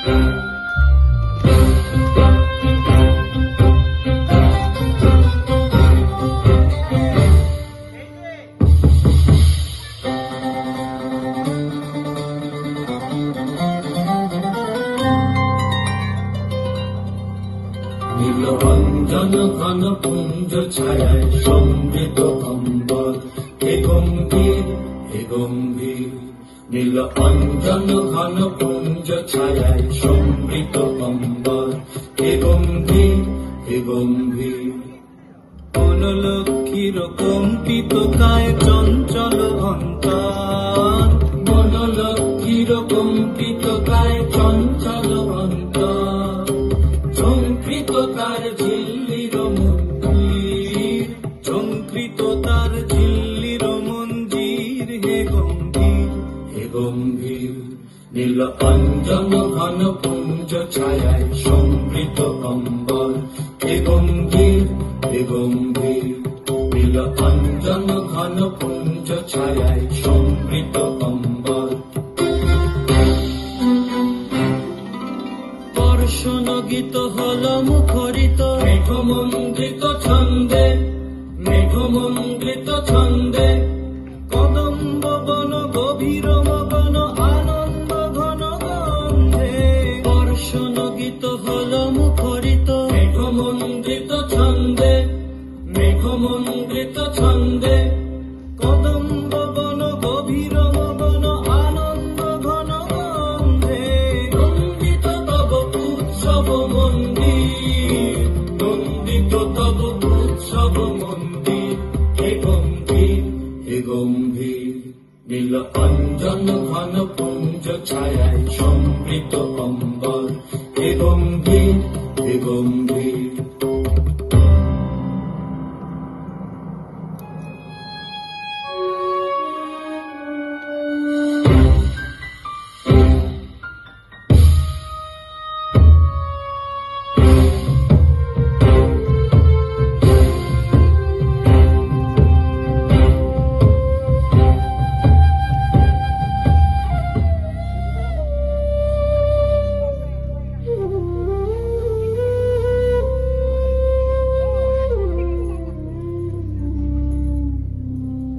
নীলরঞ্জন ঘন পুঞ্জ ছায়ায় সমৃত অম্বর, হে গম্ভীর হে গম্ভীর। নীলরঞ্জন ঘন পুঞ্জ ছায়ায় সমৃত অম্বর, হে গম্ভীর হে গম্ভীর। বনলক্ষ্মীর কম্পিত কায় চঞ্চল অন্তর, বনলক্ষ্মীর কম্পিত কায় চঞ্চল অন্তর। ঝঙ্কৃত তার ঝিল্লির মন্দির, ঝঙ্কৃত তার ঝিল্লির মঞ্জির, হে গম্ভীর হে গম্ভীর। নীলরঞ্জন ঘন পুঞ্জ ছায়ায় সমৃত অম্বর, হে গম্ভীর হে গম্ভীর। নীলরঞ্জন ঘন পুঞ্জ ছায়ায় সমৃত অম্বর। দর্শন গীত হল মুখরিত, মেঘমন্ডিত ছন্দে, মেঘমন্ডিত ছন্দে। কদম্ব বন গভীর মগন আনন্দ ঘন গন্ধে। দর্শন গীত হল মুখরিত, মেঘমন্ডিত ছন্দে, মেঘমন্ডিত ছন্দে। কদম্ব বন গভীর মগন আনন্দ ঘন গন্ধে। নন্দিত তব উৎসব মন্দির, নন্দিত তব উৎসব মন্দির, হে গম্ভীর হে গম্ভীর। নীলরঞ্জন ঘন পুঞ্জ ছায়ায় সমৃত অম্বর, হে গম্ভীর হে গম্ভীর।